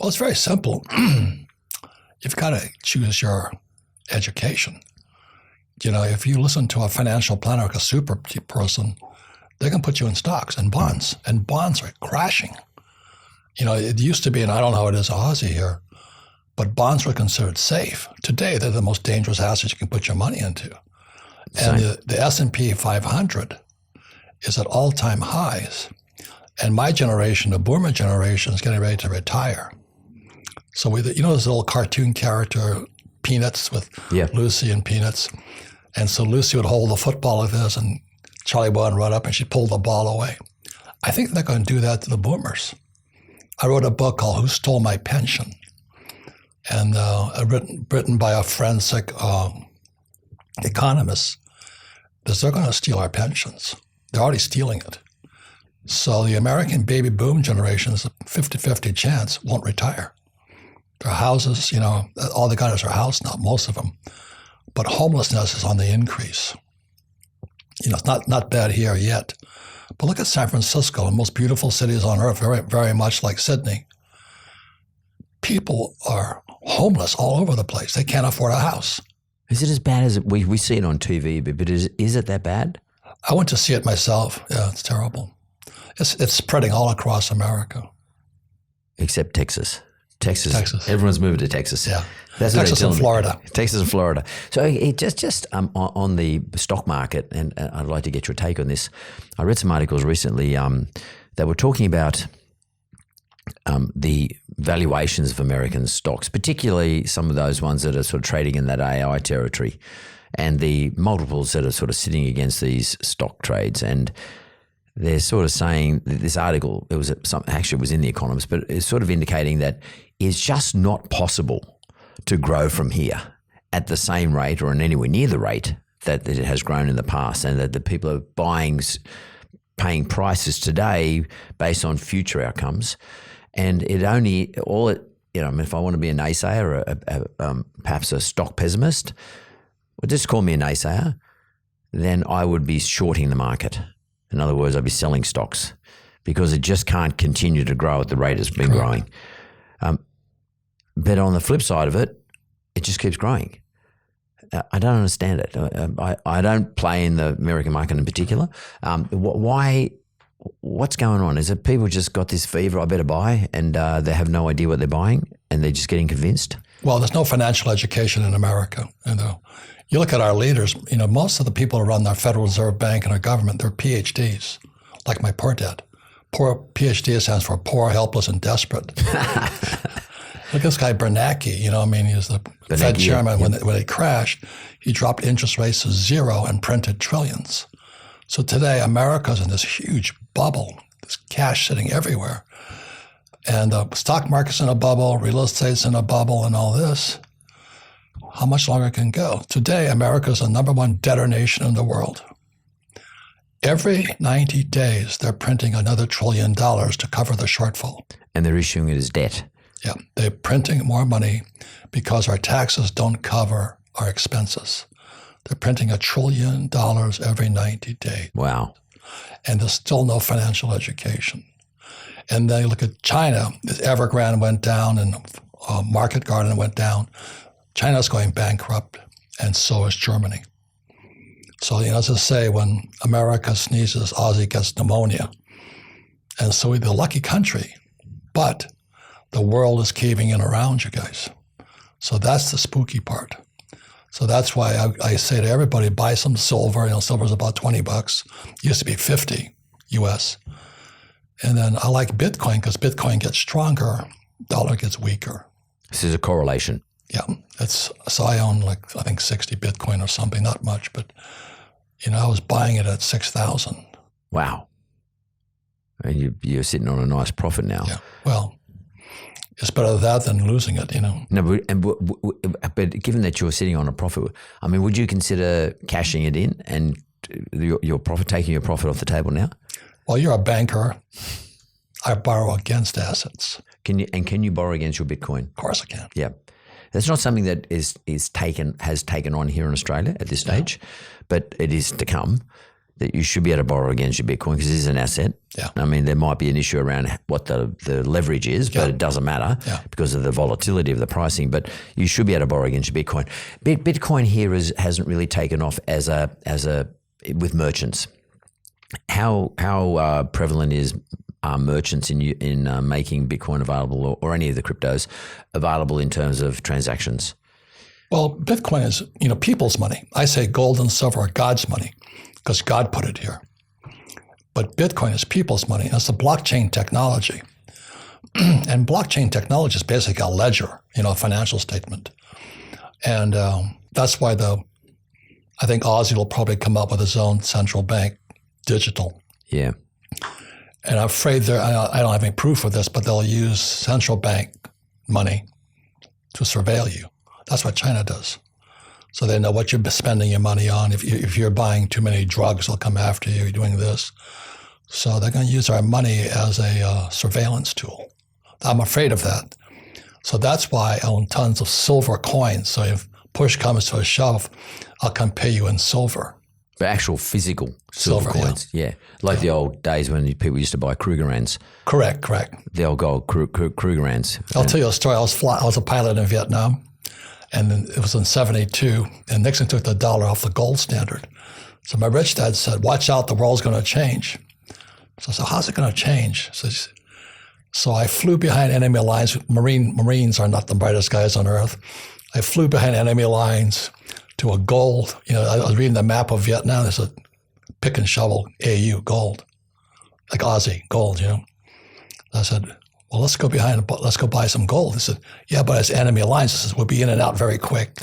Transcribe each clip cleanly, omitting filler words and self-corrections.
Well, it's very simple. You've got to choose your education. If you listen to a financial planner like a super person, they can put you in stocks and bonds are crashing. It used to be, and I don't know how it is in Aussie here, but bonds were considered safe. Today, they're the most dangerous assets you can put your money into. And the S&P 500 is at all-time highs. And my generation, the boomer generation, is getting ready to retire. So this little cartoon character, Peanuts, with Lucy and Peanuts. And so Lucy would hold the football like this, and Charlie would run up, and she'd pull the ball away. I think they're going to do that to the boomers. I wrote a book called Who Stole My Pension? And written by a forensic economist, because they're going to steal our pensions. They're already stealing it. So the American baby boom generation is a 50-50 chance won't retire. Their houses, all they got is their house now, most of them. But homelessness is on the increase. It's not bad here yet. But look at San Francisco, the most beautiful cities on earth, very, very much like Sydney. People are homeless all over the place. They can't afford a house. Is it as bad as we see it on TV, but is it that bad? I went to see it myself. Yeah, it's terrible. It's spreading all across America. Except Texas. Texas. Everyone's moving to Texas. Yeah. That's Texas and Florida. Texas and Florida. So it just on the stock market, and I'd like to get your take on this. I read some articles recently that were talking about the valuations of American stocks, particularly some of those ones that are sort of trading in that AI territory, and the multiples that are sort of sitting against these stock trades. And they're sort of saying that this article, it was in The Economist, but it's sort of indicating that it's just not possible to grow from here at the same rate or in anywhere near the rate that it has grown in the past, and that the people are paying prices today based on future outcomes. And if I want to be a naysayer or perhaps a stock pessimist, well, just call me a naysayer, then I would be shorting the market. In other words, I'd be selling stocks because it just can't continue to grow at the rate it's been growing. But on the flip side of it, it just keeps growing. I don't understand it. I don't play in the American market in particular. Why? What's going on? Is it people just got this fever, I better buy, and they have no idea what they're buying, and they're just getting convinced? Well, there's no financial education in America. You look at our leaders, most of the people who run our Federal Reserve Bank and our government, they're PhDs, like my poor dad. PhD stands for poor, helpless, and desperate. Look at this guy Bernanke, he was the Fed chairman. When it crashed, he dropped interest rates to zero and printed trillions. So today, America's in this huge bubble, this cash sitting everywhere. And the stock market's in a bubble, real estate's in a bubble, and all this. How much longer can it go? Today, America's the number one debtor nation in the world. Every 90 days, they're printing another $1 trillion to cover the shortfall. And they're issuing it as debt. Yeah, they're printing more money because our taxes don't cover our expenses. They're printing $1 trillion every 90 days. Wow. And there's still no financial education. And then you look at China, Evergrande went down and Market Garden went down. China's going bankrupt, and so is Germany. So, as I say, when America sneezes, Aussie gets pneumonia. And so we're the lucky country, but the world is caving in around you guys. So that's the spooky part. So that's why I say to everybody, buy some silver. Silver's about $20. It used to be 50 US. And then I like Bitcoin because Bitcoin gets stronger, dollar gets weaker. This is a correlation. Yeah. So I own I think 60 Bitcoin or something, not much, but I was buying it at 6,000. Wow. And you're sitting on a nice profit now. Yeah. Well, it's better that than losing it, No, but given that you're sitting on a profit, would you consider cashing it in and your profit, taking your profit off the table now? Well, you're a banker. I borrow against assets. Can you borrow against your Bitcoin? Of course I can. Yeah. That's not something that has taken on here in Australia at this stage, but it is to come. that you should be able to borrow against your Bitcoin because it is an asset. Yeah. I mean, there might be an issue around what the leverage is, but it doesn't matter because of the volatility of the pricing. But you should be able to borrow against your Bitcoin. Bitcoin here hasn't really taken off as a with merchants. How prevalent is merchants in making Bitcoin available or any of the cryptos available in terms of transactions? Well, Bitcoin is, people's money. I say gold and silver are God's money because God put it here. But Bitcoin is people's money. It's the blockchain technology. And blockchain technology is basically a ledger, a financial statement. And that's why I think Aussie will probably come up with its own central bank digital. Yeah. And I'm afraid I don't have any proof of this, but they'll use central bank money to surveil you. That's what China does. So they know what you're spending your money on. If you're buying too many drugs, they'll come after you. You're doing this. So they're going to use our money as a surveillance tool. I'm afraid of that. So that's why I own tons of silver coins. So if push comes to a shove, I'll come pay you in silver. But actual physical silver coins, yeah. Like the old days when people used to buy Krugerrands. Correct. The old gold Krugerrands. I'll tell you a story. I was a pilot in Vietnam, and it was in 1972, and Nixon took the dollar off the gold standard. So my rich dad said, watch out, the world's going to change. So I said, how's it going to change? So I flew behind enemy lines. Marines are not the brightest guys on earth. I flew behind enemy lines to a gold. I was reading the map of Vietnam. There's a pick and shovel AU gold, like Aussie gold. I said, well, let's go buy some gold. He said, yeah, but it's enemy lines. He says, we'll be in and out very quick.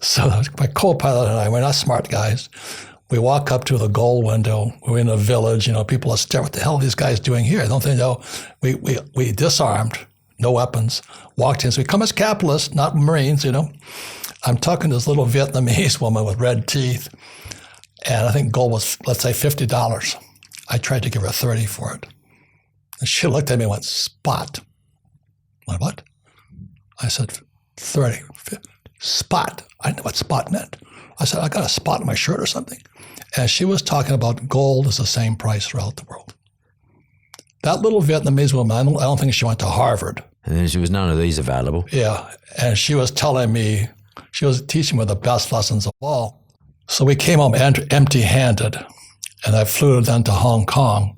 So my co-pilot and I, we're not smart guys. We walk up to the gold window. We're in a village. People are staring. What the hell are these guys doing here? Don't they know? We disarmed, no weapons. Walked in. So we come as capitalists, not Marines. I'm talking to this little Vietnamese woman with red teeth, and I think gold was, let's say, $50. I tried to give her 30 for it. And she looked at me and went, spot. I went, what? I said, 30. Spot. I didn't know what spot meant. I said, I got a spot on my shirt or something. And she was talking about gold is the same price throughout the world. That little Vietnamese woman, I don't think she went to Harvard. And then there was none of these available. Yeah. And she was telling me, she was teaching me the best lessons of all. So we came home empty-handed, and I flew then to Hong Kong,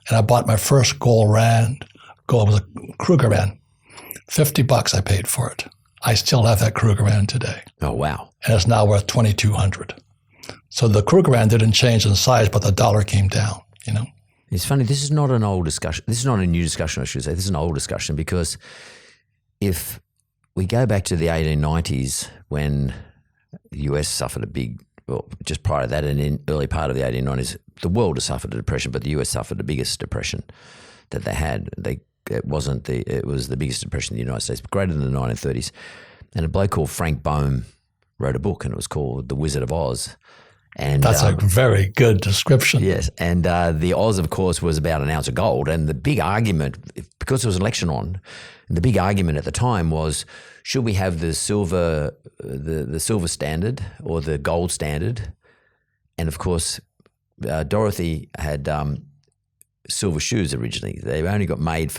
and I bought my first gold was a Krugerrand. $50 I paid for it. I still have that Krugerrand today. Oh, wow. And it's now worth $2,200. So the Krugerrand didn't change in size, but the dollar came down, It's funny. This is not an old discussion. This is not a new discussion, I should say. This is an old discussion because if we go back to the 1890s when the US suffered just prior to that and in early part of the 1890s, the world has suffered a depression, but the US suffered the biggest depression that they had. It was the biggest depression in the United States, greater than the 1930s. And a bloke called Frank Boehm wrote a book, and it was called The Wizard of Oz. And that's a very good description. Yes. And the Oz, of course, was about an ounce of gold. And the big argument, because there was an election on, the big argument at the time was, should we have the silver standard or the gold standard? And of course, Dorothy had silver shoes originally. They only got made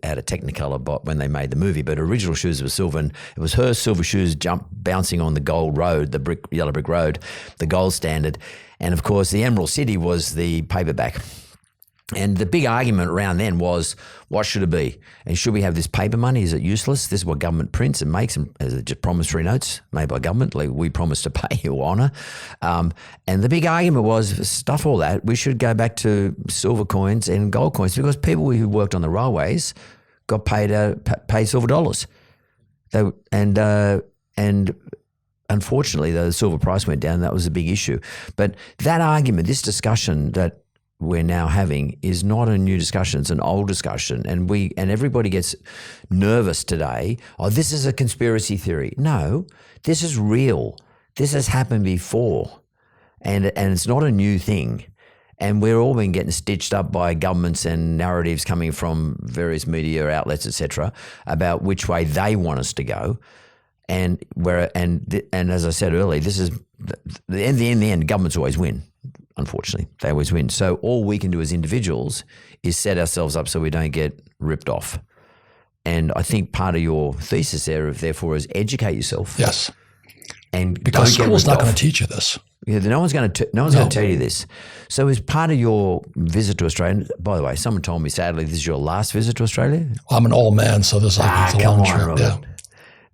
out of Technicolor when they made the movie, but original shoes were silver, and it was her silver shoes bouncing on the gold road, the yellow brick road, the gold standard. And of course, the Emerald City was the paperback. And the big argument around then was, what should it be? And should we have this paper money? Is it useless? This is what government prints and makes, and as just promissory notes made by government, like we promise to pay you honour. And the big argument was, stuff all that, we should go back to silver coins and gold coins, because people who worked on the railways got paid silver dollars. And unfortunately, the silver price went down. That was a big issue. But that argument, this discussion that we're now having is not a new discussion. It's an old discussion. And everybody gets nervous today. Oh, this is a conspiracy theory. No, this is real. This has happened before. And it's not a new thing. And we're all been getting stitched up by governments and narratives coming from various media outlets, etc., about which way they want us to go. And as I said earlier, this is in the end, governments always win. unfortunately. They always win. So all we can do as individuals is set ourselves up so we don't get ripped off. And I think part of your thesis there, therefore, is educate yourself. Yes. And because school's not going to teach you this. Yeah, no one's going to tell you this. So as part of your visit to Australia, by the way, someone told me sadly this is your last visit to Australia. Well, I'm an old man, so this is a long trip. Robert.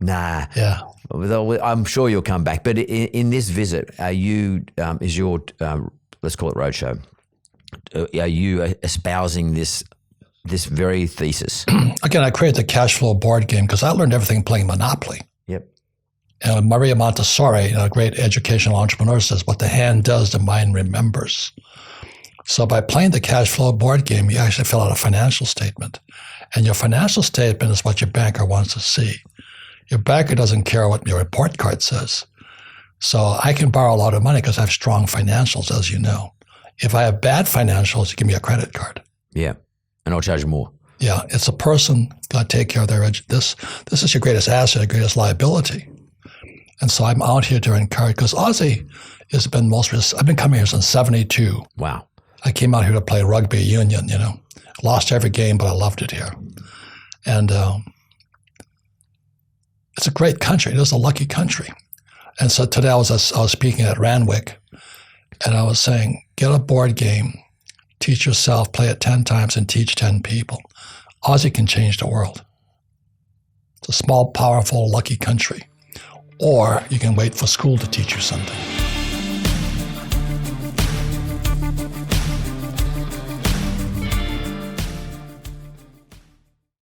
Nah. Yeah. I'm sure you'll come back. But in this visit, are you is your let's call it roadshow? Are you espousing this very thesis? Again, I created the cash flow board game because I learned everything playing Monopoly. Yep. And Maria Montessori, a great educational entrepreneur, says, what the hand does, the mind remembers. So by playing the cash flow board game, you actually fill out a financial statement. And your financial statement is what your banker wants to see. Your banker doesn't care what your report card says. So I can borrow a lot of money because I have strong financials, as you know. If I have bad financials, you give me a credit card. Yeah. And I'll charge more. Yeah. It's a person got to take care of their this is your greatest asset, your greatest liability. And so I'm out here to encourage, because Aussie has been I've been coming here since 72. Wow. I came out here to play rugby union, lost every game, but I loved it here. And it's a great country. It is a lucky country. And so today I was speaking at Randwick, and I was saying, get a board game, teach yourself, play it 10 times, and teach 10 people. Aussie can change the world. It's a small, powerful, lucky country. Or you can wait for school to teach you something.